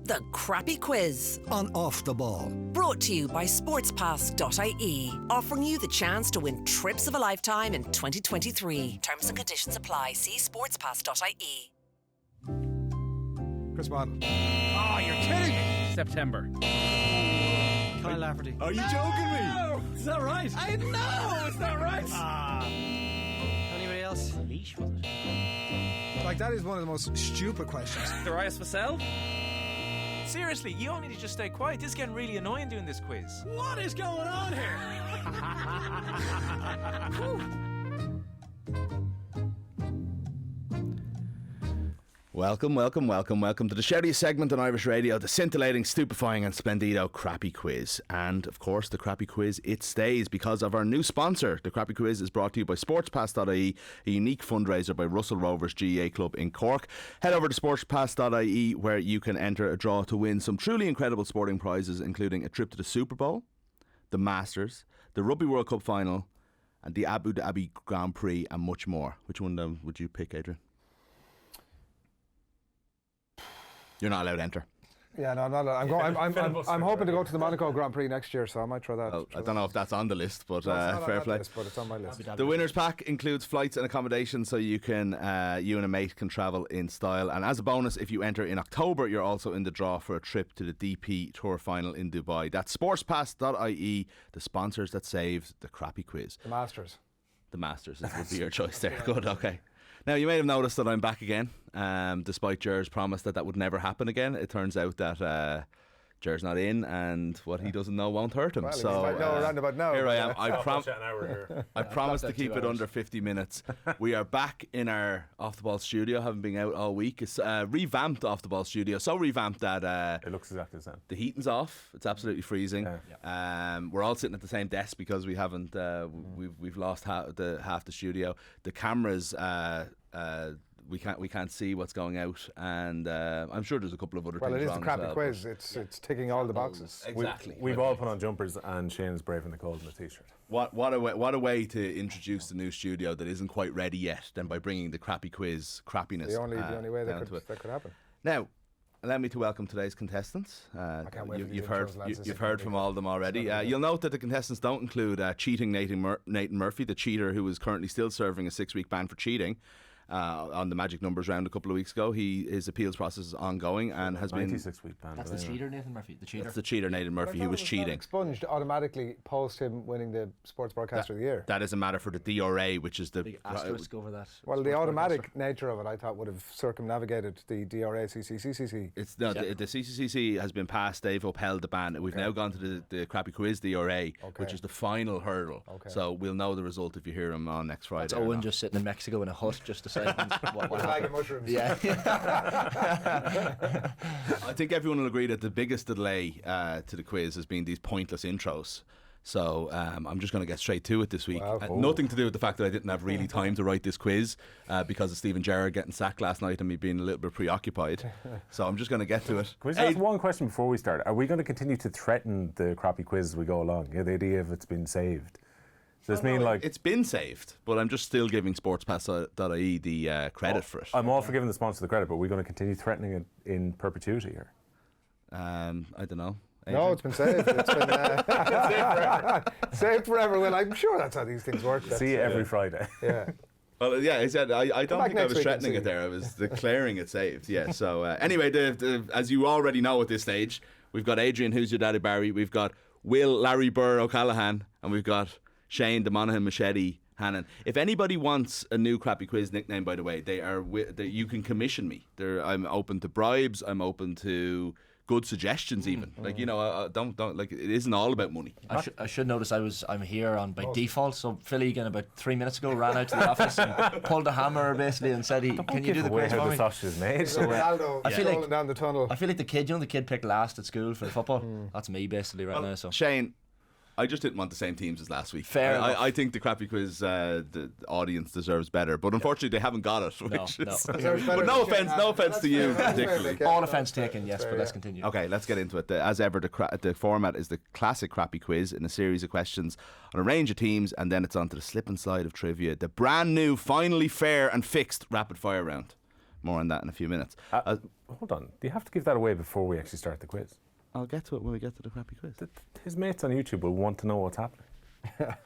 The Crappy Quiz on Off the Ball. Brought to you by sportspass.ie, offering you the chance to win trips of a lifetime in 2023. Terms and conditions apply. See sportspass.ie. Chris Waddle. Oh, you're kidding me! September. Kyle Lafferty. Are you joking me? Is that right? I know it's not right. Anybody else? Leash, was it? Like, that is one of the most stupid questions. Darius Vassell? Seriously, you all need to just stay quiet. This is getting really annoying doing this quiz. What is going on here? Welcome to the shoutiest segment on Irish radio, the scintillating, stupefying and splendido Crappy Quiz. And of course, the Crappy Quiz, it stays because of our new sponsor. The Crappy Quiz is brought to you by sportspass.ie, a unique fundraiser by Russell Rovers GAA Club in Cork. Head over to sportspass.ie where you can enter a draw to win some truly incredible sporting prizes, including a trip to the Superbowl, the Masters, the Rugby World Cup Final and the Abu Dhabi Grand Prix and much more. Which one would you pick, Adrian? You're not allowed to enter. Yeah, no, I'm not. I'm hoping to go to the Monaco Grand Prix next year, so I might try that. Well, I don't know if that's on the list, but fair play. But it's on my list. The winners pack includes flights and accommodation, so you and a mate can travel in style. And as a bonus, if you enter in October, you're also in the draw for a trip to the DP Tour Final in Dubai. That's sportspass.ie, the sponsors that saved the Crappy Quiz. The Masters would be your choice there. Good, okay. Now, you may have noticed that I'm back again, despite Ger's promise that would never happen again. It turns out that Ger's not in, and what he doesn't know won't hurt him. Well, so around about now. here I am. I promised to keep it under 50 minutes. We are back in our Off the Ball studio, haven't been out all week. It's revamped Off the Ball studio, so revamped that it looks exactly the same. The heating's off. It's absolutely freezing. We're all sitting at the same desk because we haven't. We've lost half the studio. The cameras. We can't see what's going out, and I'm sure there's a couple of other things wrong. Well, it is the Crappy Quiz. It's ticking all the boxes. Exactly. We've all put on jumpers, and Shane's braving the cold in a t-shirt. What a way to introduce the new studio that isn't quite ready yet, than by bringing the Crappy Quiz crappiness. The only way that could happen. Now, allow me to welcome today's contestants. I can't wait you've heard from all of them already. You'll note that the contestants don't include cheating Nathan Murphy, the cheater who is currently still serving a 6-week ban for cheating. On the Magic Numbers round a couple of weeks ago. His appeals process is ongoing and has been 96-week ban. That's the cheater, Nathan Murphy. The cheater. That's the cheater, Nathan Murphy, who was cheating. Expunged automatically post him winning the Sports Broadcaster of the Year. That is a matter for the DRA, which is the big asterisk over that. Well, the automatic nature of it, I thought, would have circumnavigated the DRA CCCCC. It's the CCCC has been passed. They've upheld the ban. We've now gone to the Crappy Quiz DRA, which is the final hurdle. So we'll know the result if you hear him on next Friday. It's Owen just sitting in Mexico in a hut, just deciding what Bag of mushrooms. Yeah. I think everyone will agree that the biggest delay to the quiz has been these pointless intros. So I'm just going to get straight to it this week. Wow. Nothing to do with the fact that I didn't have really time to write this quiz because of Stephen Gerrard getting sacked last night and me being a little bit preoccupied. So I'm just going to get to it. Can we just ask one question before we start? Are we going to continue to threaten the Crappy Quiz as we go along? Yeah, the idea of it's been saved. Does this mean like it's been saved, but I'm just still giving sportspass.ie the credit for it. I'm all for giving the sponsor the credit, but we're going to continue threatening it in perpetuity here. I don't know. Adrian? No, it's been saved. It's been saved forever. Well, I'm sure that's how these things work. See you every Friday. Yeah. Well, yeah, I said I don't think I was threatening it there. I was declaring it saved. Yeah. So anyway, as you already know at this stage, we've got Adrian, who's your daddy Barry. We've got Will, Larry Burr O'Callaghan, and we've got Shane, the Monaghan Machete, Hannon. If anybody wants a new Crappy Quiz nickname, by the way, you can commission me. I'm open to bribes. I'm open to good suggestions, even. Like, you know, don't like, it isn't all about money. I should notice I'm here on by default. So Phil Egan about 3 minutes ago ran out to the office and pulled a hammer basically and said, "Can you do the quiz for me?" The sausage is made. So Ronaldo rolling down the tunnel. I feel like the kid picked last at school for the football. That's me basically now. So Shane, I just didn't want the same teams as last week. Fair enough. I think the Crappy Quiz the audience deserves better, but unfortunately they haven't got it. But no offense to you particularly. All offense taken, yes, but let's continue. Okay, let's get into it. As ever, the format is the classic Crappy Quiz in a series of questions on a range of teams, and then it's on to the slip and slide of trivia, the brand new, finally fair and fixed rapid fire round. More on that in a few minutes. Hold on. Do you have to give that away before we actually start the quiz? I'll get to it when we get to the crappy quiz. His mates on YouTube will want to know what's happening.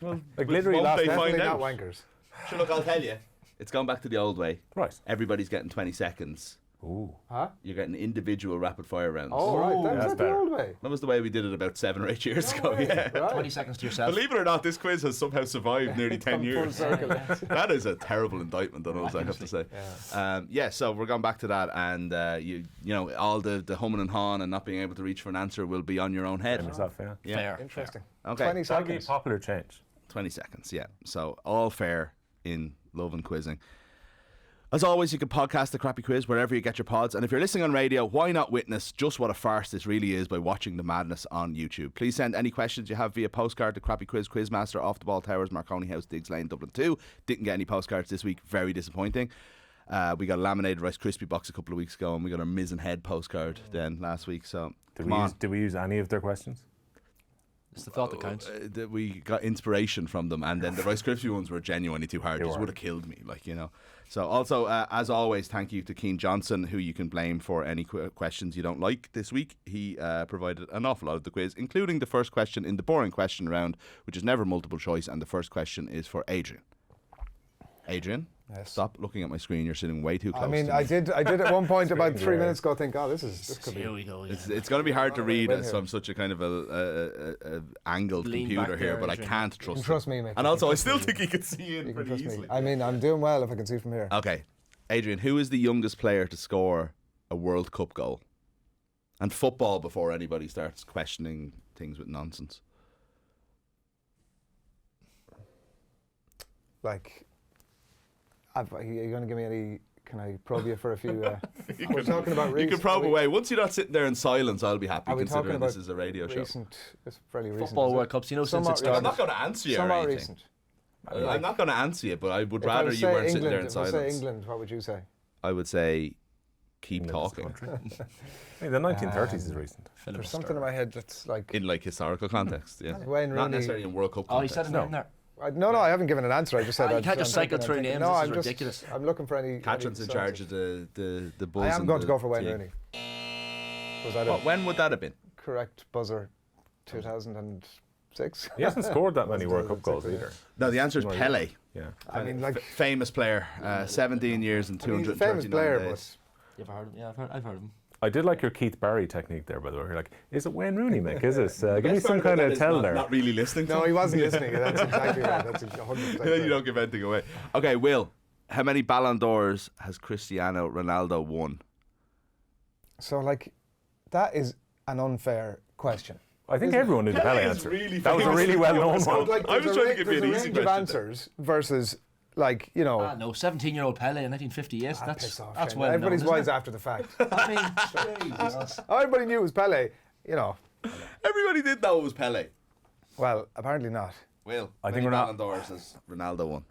Well, Like literally last they night. find Definitely out? not wankers. Sure, look, I'll tell you. It's gone back to the old way. Right. Everybody's getting 20 seconds. Ooh. Huh? You're getting individual rapid fire rounds. Oh, right. that's That's the better. old way. That was the way we did it about 7 or 8 years ago. way. Yeah. Right. 20 seconds to yourself. Believe it or not, this quiz has somehow survived nearly 10 Come full years. circle. That is a terrible indictment on us, I have to say. Yeah, so we're going back to that, and you know, all the humming and hawing and not being able to reach for an answer will be on your own head. Yourself, yeah. Yeah. Fair. Interesting. Okay. 20 That'll be seconds. popular change. 20 seconds, yeah. So all fair in love and quizzing. As always, you can podcast the Crappy Quiz wherever you get your pods. And if you're listening on radio, why not witness just what a farce this really is by watching the madness on YouTube? Please send any questions you have via postcard to Crappy Quiz, Quizmaster, Off the Ball Towers, Marconi House, Diggs Lane, Dublin 2. Didn't get any postcards this week. Very disappointing. We got a laminated Rice Krispie box a couple of weeks ago, and we got our Mizzen Head postcard then last week. So Did we use any of their questions? It's the thought that counts. We got inspiration from them, and then the Rice Krispie ones were genuinely too hard. Just would have killed me, like, you know. So also, as always, thank you to Keane Johnson, who you can blame for any questions you don't like this week. He provided an awful lot of the quiz, including the first question in the boring question round, which is never multiple choice, and the first question is for Adrian. Adrian? Yes. Stop looking at my screen. You're sitting way too close. I mean, to me. I did at one point about 3 minutes ago think, oh, this could be. Here we go. Yeah. It's going to be hard to read win as here. I'm such a kind of a angled Lean computer back here, there, but I Adrian. can't trust. Trust him. me, Mick. And also, I still think he can see in You can pretty trust easily. me. I mean, I'm doing well if I can see from here. Okay, Adrian, who is the youngest player to score a World Cup goal? And football before anybody starts questioning things with nonsense. Like, are you going to give me any? Can I probe you for a few? We're talking about You recent. can probe are we- away. Once you're not sitting there in silence, I'll be happy Are we talking considering about this is a radio show. recent? It's fairly recent. Football is it? World Cups, you know, since Somewhat it I'm started. not going to answer you or Somewhat anything. recent. I'm not going to answer you, but I would If I rather was you say weren't sitting there in England, if I say silence. England, what would you say? I would say keep England's talking. country. Hey, the 1930s is recent. There's something in my head that's like. In like historical context, yeah. Wayne Not Rooney. necessarily in World Cup Oh, he context. said it in there. No, I haven't given an answer. I just said You I'd- can't just I'm cycle thinking, through I'm thinking. names. No, This I'm is just. ridiculous. I'm looking for any. Catron's in charge of the buzz. I am and going to the go for Wayne team. Rooney. Was that What, a when would that have been? correct buzzer? 2006. He hasn't scored that many That's World Cup 2006, goals yeah. either. No, the answer is Right. Pele. Yeah. I mean, like, Famous player, 17 years and I mean, he's a 239 famous player, days. You ever heard of him? Yeah, I've heard of him. I did like your Keith Barry technique there, by the way. You're like, is it Wayne Rooney, Mick? Is it? Give me some kind of tell there. Not really listening. no, he wasn't listening. That's exactly right. That's 100%. You right. don't give anything away. Okay, Will, how many Ballon d'Ors has Cristiano Ronaldo won? So, like, that is an unfair question. I think everyone knew the Pele is answer. really That was a famous. really well-known So, one. Like, I was there's trying a to give you an there's a easy range of question. answers versus, like, you know. Ah, no, 17-year-old Pele in 1958. That's Piss off, that's Shane. well Everybody's known, wise isn't after the fact. it? I mean, Jesus. Everybody knew it was Pele. You know. Everybody did know it was Pele. Well, apparently not. Will, I think many we're not- Ballon d'Ors has Ronaldo won?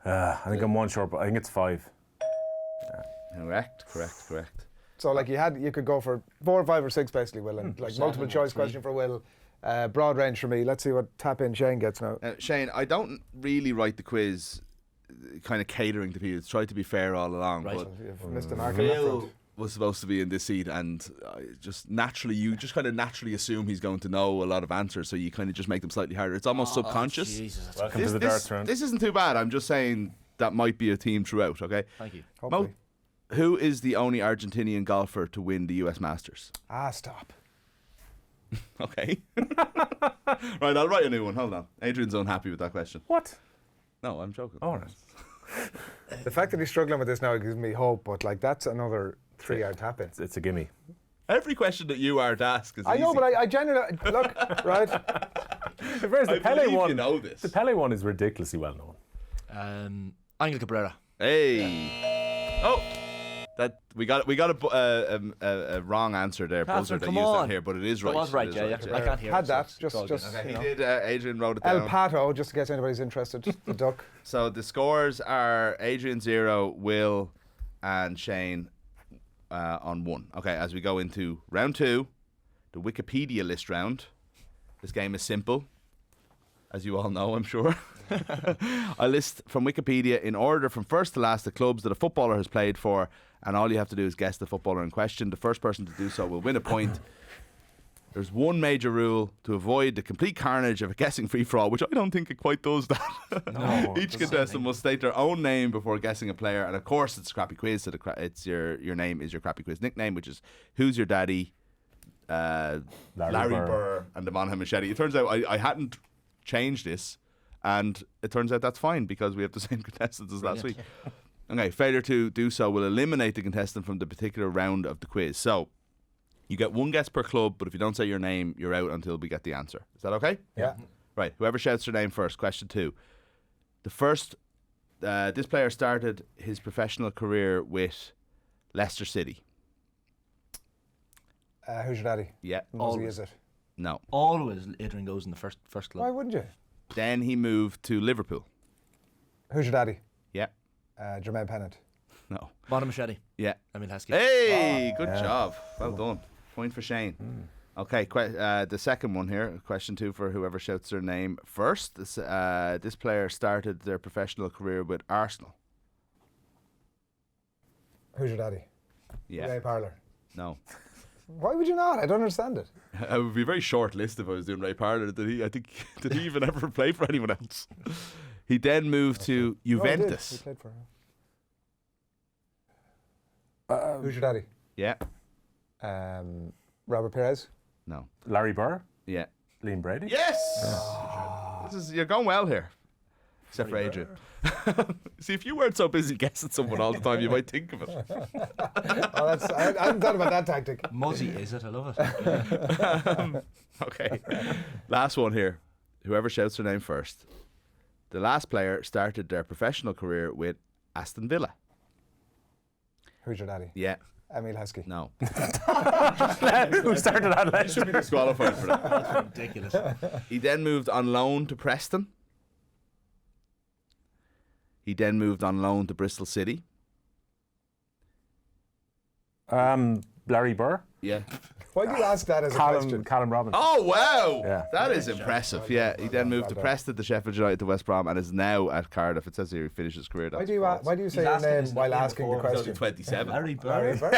I think I'm one short, but I think it's 5. Correct. So, like, you could go for 4, 5, or 6, basically, Will, and like multiple choice question for Will. Broad range for me. Let's see what tap in Shane gets now. Shane, I don't really write the quiz kind of catering to people. It's tried to be fair all along, Right. but You've missed the mark on that Phil front. was supposed to be in this seat, and you just kind of naturally assume he's going to know a lot of answers, so you kind of just make them slightly harder. It's almost subconscious. Jesus, that's Welcome to the darts round. This isn't too bad. I'm just saying that might be a theme throughout. Okay. Thank you. Hopefully. Who is the only Argentinian golfer to win the US Masters? Stop. Okay. Right, I'll write a new one. Hold on. Adrian's unhappy with that question. What? No, I'm joking. Oh, right. The fact that he's struggling with this now gives me hope, but like that's another 3-yard tap in. It's a gimme. Every question that you are to ask is I know, easy. but I genuinely look right. Whereas the I Pele believe one, you know this. the Pele one is ridiculously well known. Angel Cabrera. Hey. Oh. That we got a wrong answer there. Buzzer that come used on. that here, but it is right. It was right, It is yeah. I can't hear Had it, that. so it's all Just good. you He know. did. Adrian wrote it El down. Pato, just in case anybody's interested. The duck. So the scores are Adrian 0, Will, and Shane on 1. Okay, as we go into round 2, the Wikipedia list round. This game is simple, as you all know, I'm sure. I list from Wikipedia in order from first to last the clubs that a footballer has played for, and all you have to do is guess the footballer in question. The first person to do so will win a point. There's one major rule to avoid the complete carnage of a guessing free-for-all, which I don't think it quite does that. No, Each contestant must state their own name before guessing a player, and of course it's a crappy quiz, so it's your name is your crappy quiz nickname, which is Who's Your Daddy, Larry Burr, and the Monaghan Machete. It turns out I hadn't changed this, and it turns out that's fine because we have the same contestants as last week. Okay, failure to do so will eliminate the contestant from the particular round of the quiz. So you get one guess per club, but if you don't say your name, you're out until we get the answer. Is that okay? Yeah. Right, whoever shouts their name first. Question 2. The first, this player started his professional career with Leicester City. Who's your daddy? Yeah. Muzzy, is it? No. Always Adrian goes in the first club. Why wouldn't you? Then he moved to Liverpool. Who's your daddy? Yeah. Jermaine Pennant. No. Bottom Machete. Yeah. Emil Heskey. Hey, good job. Well done. Point for Shane. Okay, the second one here, question 2 for whoever shouts their name first. This player started their professional career with Arsenal. Who's your daddy? Yeah. Ray Parlour. No. Why would you not? I don't understand it. It would be a very short list if I was doing Ray Parlour. Did he even ever play for anyone else? He then moved to Juventus. He played for him. Who's your daddy? Yeah. Robert Perez. No. Larry Burr, Yeah. Liam Brady. Yes. You're going well here, except for Adrian. See, if you weren't so busy guessing someone all the time, you might think of it. I hadn't thought about that tactic. Muzzy, is it? I love it. Okay. Last one here. Whoever shouts their name first. The last player started their professional career with Aston Villa. Who's your daddy? Yeah. Emil Heskey. No. Who started that last Should be disqualified for that. Ridiculous. He then moved on loan to Preston. He then moved on loan to Bristol City. Larry Burr, Yeah. Why do you ask that as a question? Callum Robinson. Oh, wow. Yeah. That is impressive. Yeah. He then moved to Preston, to Sheffield United, to West Brom, and is now at Cardiff. It says here he finished his career. Why do you say your name while asking the He's only question? 27. Larry Burr. Larry Burr?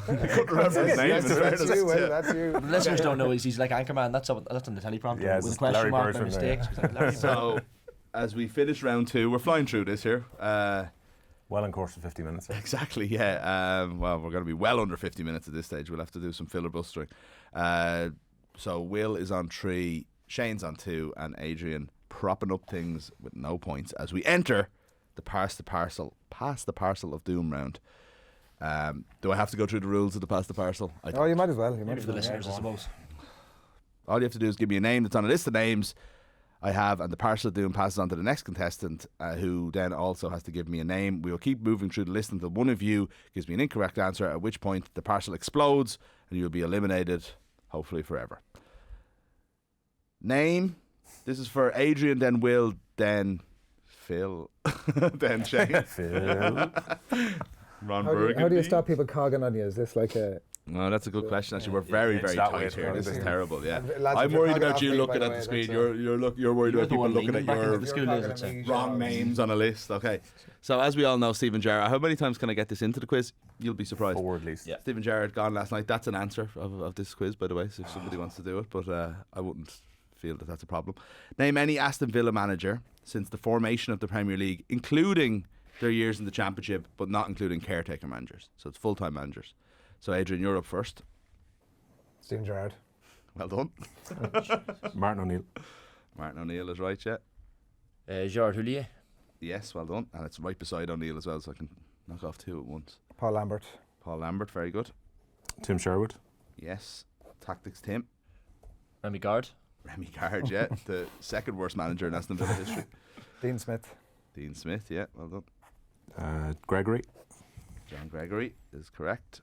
Couldn't remember his name. That's you, Will. That's you. The listeners don't know he's like Anchorman. That's on the teleprompter Yeah, with it's a question Larry mark Bird by from there, mistake. It's like Larry Bird. So, as we finish round 2, we're flying through this here. Well in course of 50 minutes. Exactly, yeah. Well, we're going to be well under 50 minutes at this stage. We'll have to do some filibustering. So Will is on 3, Shane's on 2, and Adrian propping up things with no points as we enter the pass the parcel of doom round. Do I have to go through the rules of the pass the parcel? Oh, you might as well. Maybe for the listeners, I suppose. All you have to do is give me a name that's on a list of names I have, and the parcel of doom passes on to the next contestant, who then also has to give me a name. We will keep moving through the list until one of you gives me an incorrect answer, at which point the parcel explodes and you'll be eliminated, hopefully forever. Name. This is for Adrian, then Will, then Phil, then Shane. Phil. Ron How do you Burgundy. stop people cogging on you? Is this like a... No, that's a good question. Actually, we're very, very that way tight it's here. probably This is been- terrible. Yeah, Lads, I'm if you're worried hogging about off you me, looking by at the the way, screen. that's You're worried about the people one looking at leaning back into your the school days, I'd say. wrong names on a list. Okay, so as we all know, Stephen Gerrard. How many times can I get this into the quiz? You'll be surprised. 4 at least. Yeah. Stephen Gerrard gone last night. That's an answer of this quiz, by the way. So if somebody wants to do it, but I wouldn't feel that that's a problem. Name any Aston Villa manager since the formation of the Premier League, including their years in the Championship, but not including caretaker managers. So it's full-time managers. So Adrian, you're up first. Stephen Gerrard. Well done. Martin O'Neill. Martin O'Neill is right, yeah. Gerard Houllier. Yes, well done. And it's right beside O'Neill as well, so I can knock off 2 at once. Paul Lambert. Paul Lambert, very good. Tim Sherwood. Yes. Tactics Tim. Remy Gard. Remy Gard, yeah. The second worst manager in Aston Villa history. Dean Smith. Dean Smith, yeah, well done. Gregory. John Gregory is correct.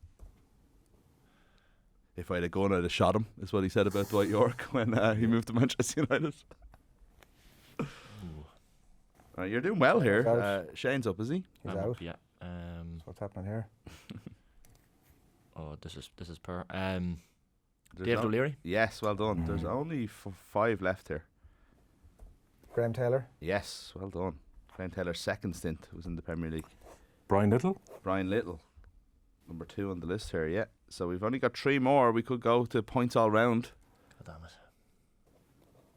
If I had a gun, I'd have shot him, is what he said about Dwight York when he moved to Manchester United. You're doing well here. Shane's up, is he? He's I'm out. up, yeah. What's happening here? Oh, this is per. There's David O'Leary. Yes, well done. There's only 5 left here. Graham Taylor. Yes, well done. Graham Taylor's second stint was in the Premier League. Brian Little. Brian Little. Number 2 on the list here, yeah. So we've only got 3 more. We could go to points all round. God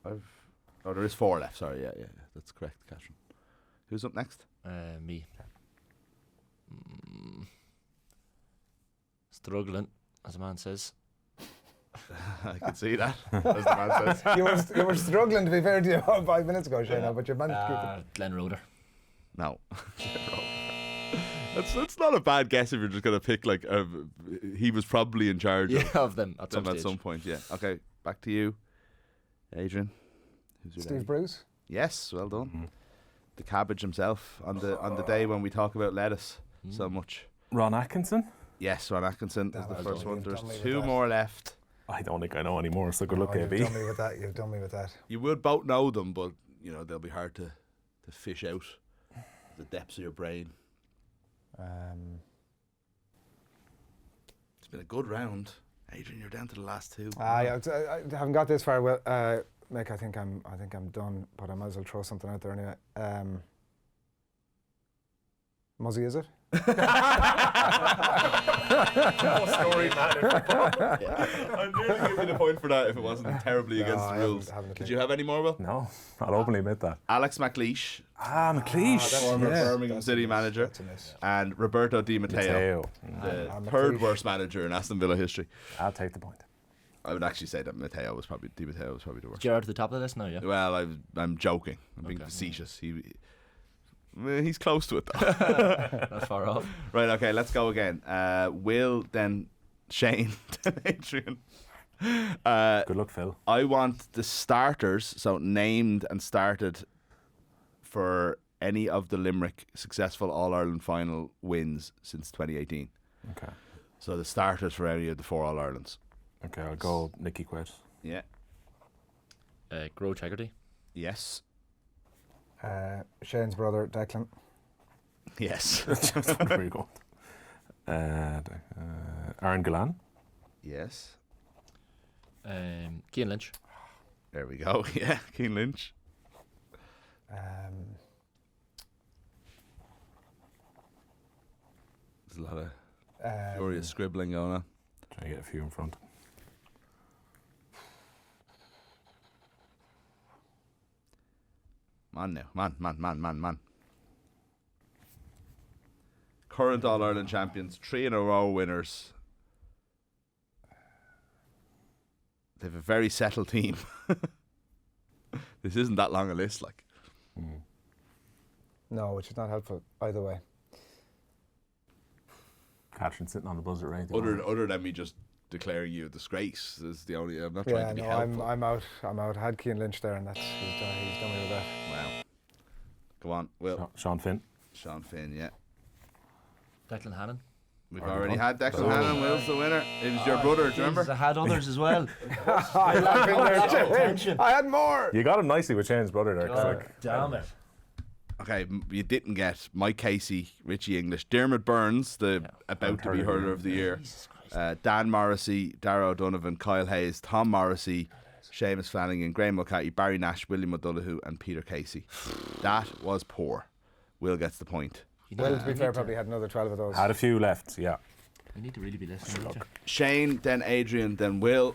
damn it. Oh, there is 4 left. Sorry, yeah. That's correct, Catherine. Who's up next? Me. Struggling, as a man says. I can see that, as the man says. You were struggling, to be fair to you, 5 minutes ago, Shane, but you managed to keep it. Glenn Roeder. No. That's not a bad guess if you're just going to pick, like, he was probably in charge of them at some at stage. some point, yeah. Okay, back to you, Adrian. Who's your Steve daddy? Bruce. Yes, well done. The cabbage himself on the day when we talk about lettuce so much. Ron Atkinson? Yes, Ron Atkinson is the first one. You've There's done me with 2 that. more left. I don't think I know anymore, so good luck, You've AB. done me with that. You've done me with that. You would both know them, but they'll be hard to fish out the depths of your brain. It's been a good round, Adrian. You're down to the last 2. I haven't got this far. Well, Mick, I think I'm done, but I might as well throw something out there anyway. Muzzy, is it? Story man. I'd nearly give you the point for that if it wasn't terribly against the rules. Did you have any more, Will? No, I'll openly admit that. Alex McLeish, McLeish. former Birmingham City manager, That's a miss. and Roberto Di Matteo, Matteo. the third worst manager in Aston Villa history. I'll take the point. I would actually say that Di Matteo was probably the worst. Gerard at the top of the list now, yeah? Well, I'm joking. I'm being Okay. facetious. He's close to it though. Not far off. Right, okay, let's go again. Will, then Shane, then Adrian. Good luck, Phil. I want the starters, so named and started for any of the Limerick successful All-Ireland final wins since 2018. Okay. So the starters for any of the 4 All-Irelands. Okay, I'll go Nicky Quet. Yeah. Grow Chagrin. Yes. Shane's brother, Declan. Yes. Very good. Aaron Gillan. Yes. Cian Lynch. There we go. Yeah, Cian Lynch. There's a lot of furious scribbling going on. Trying to get a few in front. Man now. Man. Current All-Ireland champions, 3 in a row winners. They have a very settled team. This isn't that long a list, like. No, which is not helpful either way. Catherine sitting on the buzzer, right? Other than me just declaring you a disgrace is the only. I'm not trying Yeah, to be no, helpful. I'm out. I had Cian Lynch there, and he's done me with that. Wow. Go on, Will. Sean Finn. Sean Finn, yeah. Declan Hannon. We've Already already won. had Declan Hannon. Will's the winner. It was your brother, do you remember? I had others as well. I had more. You got him nicely with Shane's brother there. 'cause, like, Damn it. Okay, you didn't get Mike Casey, Richie English, Dermot Burns, the about to be hurler of the year, Jesus Christ. Dan Morrissey, Darragh O'Donovan, Kyle Hayes, Tom Morrissey, Seamus Flanagan, Graham Mulcahy, Barry Nash, William O'Donoghue, and Peter Casey. That was poor. Will gets the point. Well, to be fair, probably had another 12 of those. had a few left, yeah. We need to really be listening. don't you? Shane, then Adrian, then Will.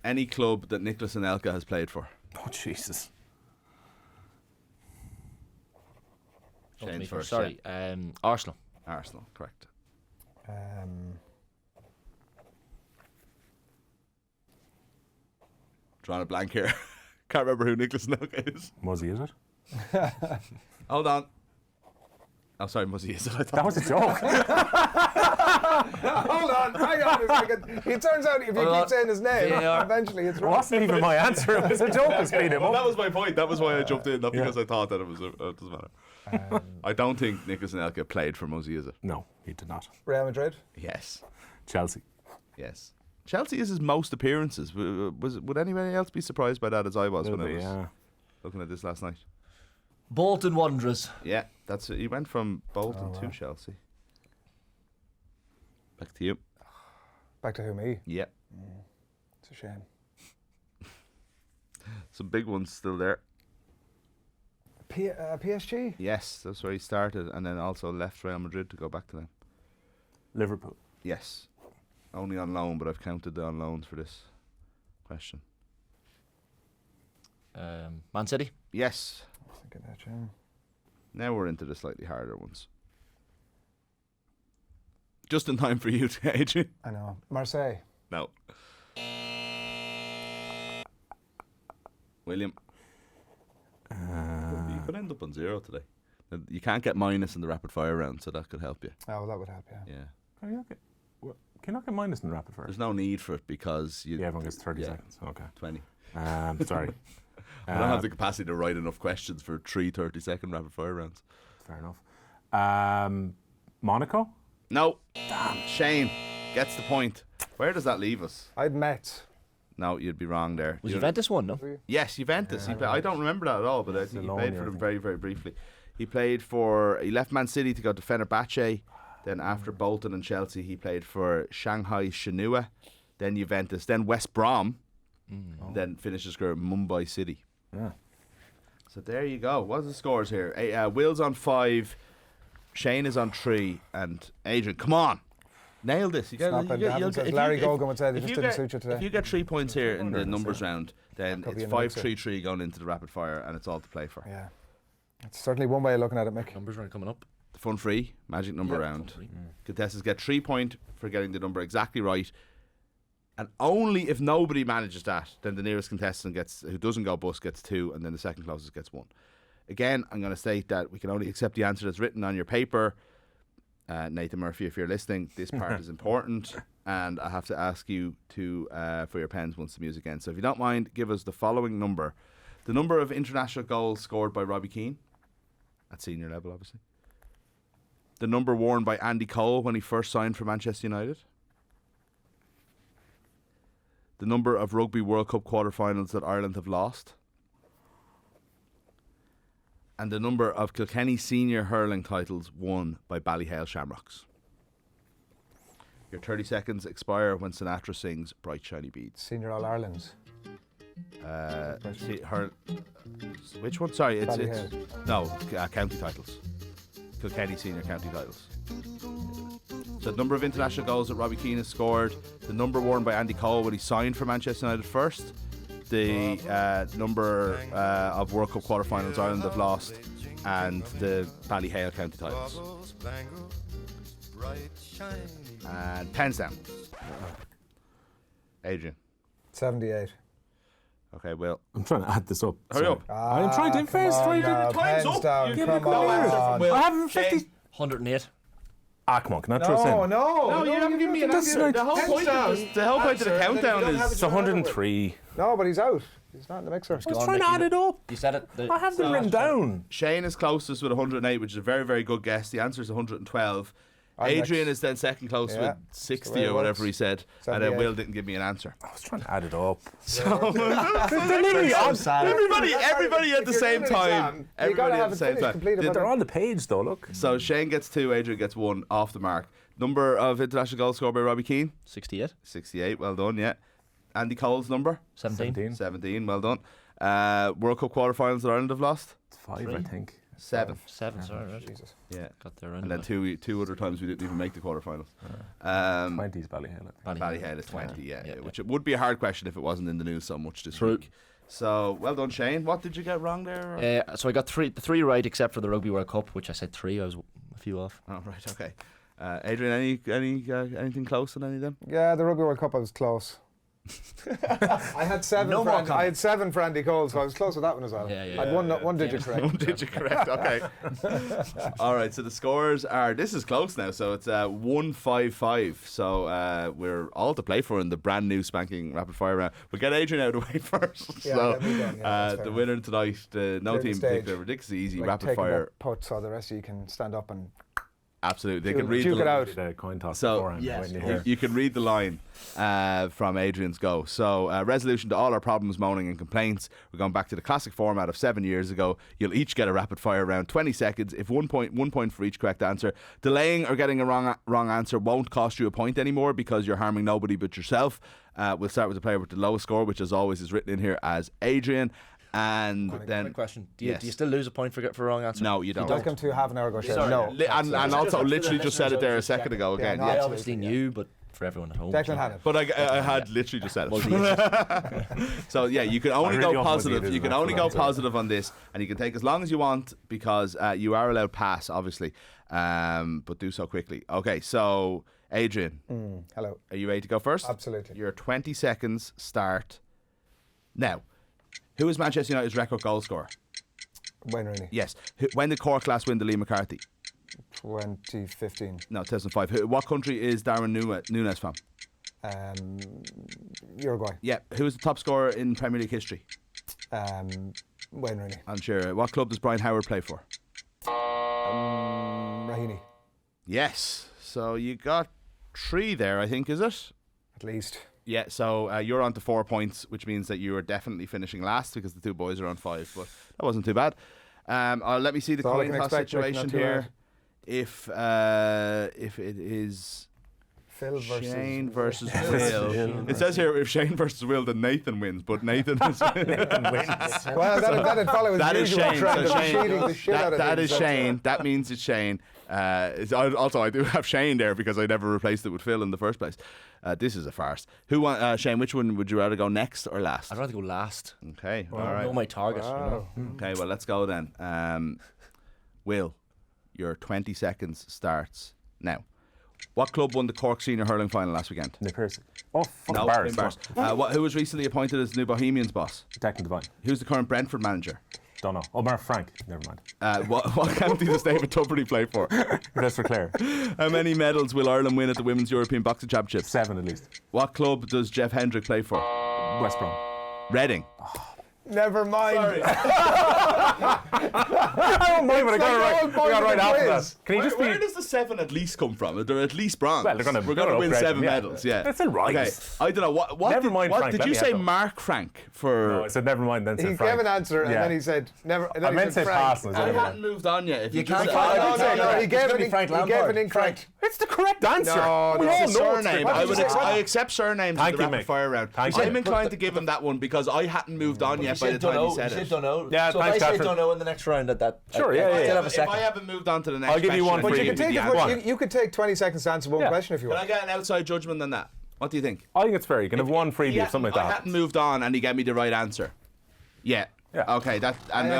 Any club that Nicholas Anelka has played for? Oh, Jesus. Come to Shane's me first. Sorry. Arsenal. Yeah. Arsenal, correct. Drawing a blank here. Can't remember who Nicholas Anelka is. Muzzy, is it? Hold on. Oh, sorry, Muzzy is it? I thought That was a joke. Hold on, hang on a second. It turns out if you Hold keep on. saying his name, VAR. eventually it's It wrong. wasn't even my answer. It was a joke. It's been him Well, that up. was my point. That was why I jumped in, not because I thought that it was. It doesn't matter. I don't think Nicholas Anelka played for Muzzy, is it? No, he did not. Real Madrid. Yes. Chelsea. Yes. Chelsea is his most appearances. Would anybody else be surprised by that as I was when I was Yeah. looking at this last night? Bolton Wanderers. Yeah, that's it. He went from Bolton to Chelsea. Back to you. Back to who, me? Yeah. It's a shame. Some big ones still there. PSG. Yes, that's where he started and then also left Real Madrid to go back to them. Liverpool. Yes. Only on loan, but I've counted the on loans for this question. Man City. Yes. I was thinking that, yeah. Now we're into the slightly harder ones. Just in time for you, Adrian. I know. Marseille. No. William. You could end up on 0 today. You can't get minus in the rapid fire round, so that could help you. Oh, well, that would help, yeah. Yeah. Can you not get minus in the rapid fire? There's no need for it because you. Yeah, everyone gets 30 seconds. Okay. 20. Sorry. I don't have the capacity to write enough questions for 3 30-second rapid fire rounds. Fair enough. Monaco? No. Damn. Shane gets the point. Where does that leave us? I'd met. No, you'd be wrong there. Was Juventus one, no? Yes, Juventus. I don't remember that at all, but I think he played for them very, very briefly. He left Man City to go to Fenerbahce. Then after Bolton and Chelsea, he played for Shanghai Shenhua, then Juventus, then West Brom, then finished his career at Mumbai City. Yeah. So there you go. What's the scores here? Will's on 5, Shane is on 3, and Adrian, come on. Nail this. Larry Gogan would say they just didn't suit you today. If you get 3 points here in the numbers round, then it's 5-3-3 going into the rapid fire, and it's all to play for. Yeah. It's certainly one way of looking at it, Mick. Numbers round coming up. The fun free magic number round. Contestants get 3 points for getting the number exactly right, and only if nobody manages that, then the nearest contestant who doesn't go bust gets 2, and then the second closest gets 1. Again, I'm going to state that we can only accept the answer that's written on your paper. Nathan Murphy, if you're listening, this part is important, and I have to ask you to for your pens once the music ends. So if you don't mind, give us the following number. The number of international goals scored by Robbie Keane, at senior level obviously. The number worn by Andy Cole when he first signed for Manchester United. The number of Rugby World Cup quarterfinals that Ireland have lost. And the number of Kilkenny senior hurling titles won by Ballyhale Shamrocks. Your 30 seconds expire when Sinatra sings Bright Shiny Beads. Senior All-Ireland. Which one? Sorry, it's Ballyhale. county titles. Kilkenny senior county titles. So the number of international goals that Robbie Keane has scored, the number worn by Andy Cole when he signed for Manchester United first, the number of World Cup quarterfinals Ireland have lost, and the Ballyhale county titles. And pens down. Adrian. 78. Okay, Will. I'm trying to add this up. Hurry up. I'm trying to invest. Time's up. Down. Come on. I have 50. 108. Come on, can I throw us in? No, you haven't given me an answer. The whole point of the countdown is... It's 103. No, but he's out. He's not in the mixer. I was trying to add it up. You said it. I have them written down. Shane is closest with 108, which is a very, very good guess. The answer is 112. Adrian is then second close with 60 or whatever he said, and then Will didn't give me an answer. I was trying to add it up. Everybody at the same time. Everybody at the same time. They're on the page though, look. So Shane gets 2, Adrian gets 1, off the mark. Number of international goals scored by Robbie Keane? 68. 68, well done, yeah. Andy Cole's number? 17. 17, well done. World Cup quarterfinals that Ireland have lost? 5, I think. 7. 7, sorry. Right. Jesus. Yeah. Got there And then two other times we didn't even make the quarterfinals. 20's Ballyhale. Ballyhale is 20, yeah. Which it would be a hard question if it wasn't in the news so much this week. So, well done, Shane. What did you get wrong there? So I got the 3 right except for the Rugby World Cup, which I said 3. I was a few off. Oh, right, okay. Adrian, anything close on any of them? Yeah, the Rugby World Cup I was close. I had 7 I had 7 for Andy Cole, so I was close with that one as well. I had one digit correct. One digit correct, okay. Alright, so the scores are, this is close now, so it's 1-5-5. So we're all to play for in the brand new spanking rapid fire round. We'll get Adrian out of the way first. The winner tonight, no team particular, ridiculously easy rapid fire. Put so the rest of you can stand up and absolutely, they can read the coin toss. So you can read the line from Adrian's go. So resolution to all our problems, moaning and complaints. We're going back to the classic format of 7 years ago. You'll each get a rapid fire round, 20 seconds. If 1 point for each correct answer. Delaying or getting a wrong answer won't cost you a point anymore because you're harming nobody but yourself. We'll start with the player with the lowest score, which as always is written in here as Adrian. And then Quick question: Do yes. you still lose a point for wrong answer? No, you don't. Welcome to half an hour ago, Shane. Sorry. No. And also literally just said it there a second ago again. no, I Yeah. obviously knew, but for everyone at home. Declan Hannon. But I had literally just said it. So yeah, you can only really go don't positive. believe it You is can enough only for go that, positive on this, and you can take as long as you want because you are allowed pass, obviously. But do so quickly. Okay, so Adrian, Hello. are you ready to go first? Absolutely. Your 20 seconds start now. Who is Manchester United's record goal scorer? Wayne Rooney. Yes. When did Cork last win the Lee McCarthy? 2015. No, 2005. What country is Darwin Núñez from? Uruguay. Yeah. Who is the top scorer in Premier League history? Wayne Rooney. I'm sure. What club does Brian Howard play for? Rahini. Yes. So you got 3 there, I think, is it? At least. Yeah, so you're on to 4 points, which means that you are definitely finishing last because the 2 boys are on 5, but that wasn't too bad. Let me see the That's all I coin can toss expect, Rick, situation not too here. If it is Phil versus Shane versus Will. It says here if Shane versus Will, then Nathan wins, but Nathan is Well, that'd follow his that is usual Shane. trend So of cheating the Shane, shit out of that things. is Shane. That means it's Shane. Also, I do have Shane there because I never replaced it with Phil in the first place. This is a farce. Shane, which one would you rather go next or last? I'd rather go last. Okay, all I right. know my target. You know? Okay, well, let's go then. Will, your 20 seconds starts now. What club won the Cork Senior Hurling Final last weekend? Nick Pearson. Oh, fucking No, Barris. Barris. Who was recently appointed as the new Bohemians boss? Declan Devine. Who's the current Brentford manager? Don't know. Oh, Mark Frank. Never mind. What county does David Tubridy play for? That's for Claire. How many medals will Ireland win at the Women's European Boxing Championships? 7 at least. What club does Jeff Hendrick play for? West Brom. Reading. Never mind. I don't mind, but I got it right. I got it right after that. Can you just Where be... does the 7 at least come from? They're at least bronze. Well, we're We're gonna going to win upgrade 7 them, yeah. medals, yeah. That's all right. Okay, I don't know. What Never did, mind, what Frank, did let you me say have them. Mark Frank for... No, I said never mind, then He said Frank. gave an answer and Yeah. then he said never. And I then meant he said to say Frank. pass. And I I said never hadn't mind. moved on yet. If you can't- just- No, no, It's no. gonna He gave be Frank an Lampard. incorrect. It's the correct answer. No, we no, all It's a know it's surname. the What did you say? I accept surnames Thank in the you, rapid Mick. fire round. Thank you. I'm inclined to give him that one because I hadn't moved on yet by the time he said it. don't know. Yeah, so thanks, if I say Catherine. don't know in the next round, that Sure, I yeah, still yeah. have a If second. I haven't moved on to the next I'll give you question, one But for you you. could take Yeah. you could take 20 seconds to answer one Yeah. question if you Can I want. get an outside judgment on that? What do you think? I think it's fair. You can have one freebie or something like I that. hadn't moved on and he gave me the right answer. Yeah. Yeah. Okay,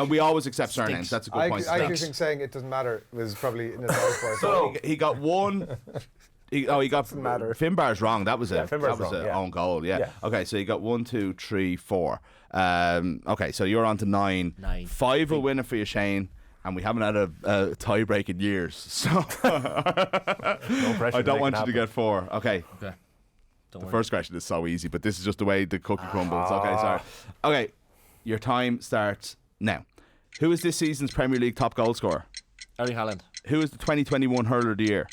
we always accept surnames. That's a good I point. I actually think saying it doesn't matter was probably in the right for us. So he got one. He got matter. Finbar's wrong. That was Yeah, it. Finbar's That was wrong, an yeah. own goal. Yeah. Yeah. Okay, so you got 1, 2, 3, 4. Okay, so you're on to 9. 9. 5 will win it for you, Shane. And we haven't had a tie break in years, so No pressure. I don't want you Make to it get 4. Okay, Okay. Don't the worry. first question is so easy, but this is just the way the cookie crumbles. Okay, sorry. Okay, your time starts now. Who is this season's Premier League top goal scorer? Erling Haaland. Who is the 2021 Hurler of the Year?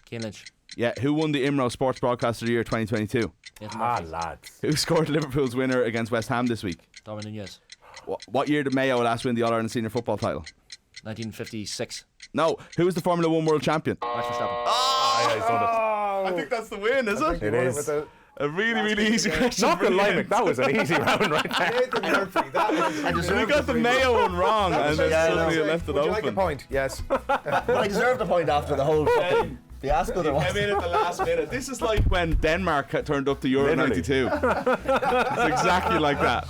Keane Lynch. Yeah, who won the IMRO Sports Broadcaster of the Year 2022? Nathan Ah, Murphy. lads. Who scored Liverpool's winner against West Ham this week? Darwin Núñez. What year did Mayo last win the All-Ireland Senior Football title? 1956. No, who was the Formula 1 World Champion? Max Verstappen. Ah, yeah, he's done I think that's the win, is it? It is. A really, really easy question. Not for gonna the lie, end. Mick, that was an easy round right there. Nathan Murphy, that is. So we got the Mayo one wrong, and then Yeah, suddenly no. it left it Would you like a open. point? Yes. But I deserved a point after the whole fucking fiasco there Came was. in at the last minute. This is like when Denmark turned up to Euro Literally. 92. It's exactly like that.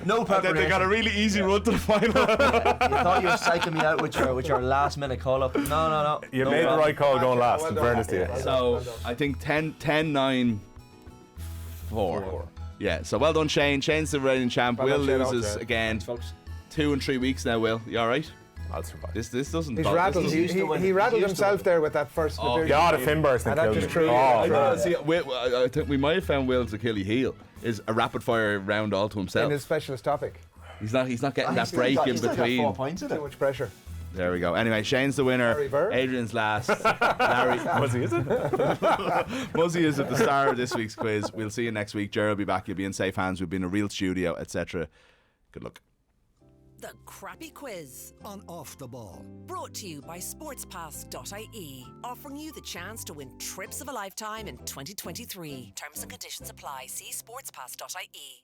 No And then preparation. they got a really easy run to the final. You thought you were psyching me out with your last minute call up. No. You No made the problem. right call going last, Well in done. fairness to you. So I think 10-9-4. Yeah, so well done, Shane. Shane's the reigning champ. Well Will done, Shane. loses Okay. again. Folks. 2 and 3 weeks now, Will. You alright? I'll survive. This doesn't... He's this rattled. doesn't- He rattled himself there with that first. Oh, material. Yeah, the Finbar's thing And that killed just me. threw you. Oh, I I know, know, man. see, I think we might have found Will's Achilles heel is a rapid fire round all to in himself. his specialist topic. He's not getting that break in He's got 4 between. points in Too it. much pressure. There we go. Anyway, Shane's the winner. Larry Bird? Adrian's last. Larry Was he, is it? Muzzy is at the star of this week's quiz. We'll see you next week. Gerald will be back. You'll be in safe hands. We'll be in a real studio, etc. Good luck. The Crappy Quiz. On Off the Ball. Brought to you by sportspass.ie. Offering you the chance to win trips of a lifetime in 2023. Terms and conditions apply. See sportspass.ie.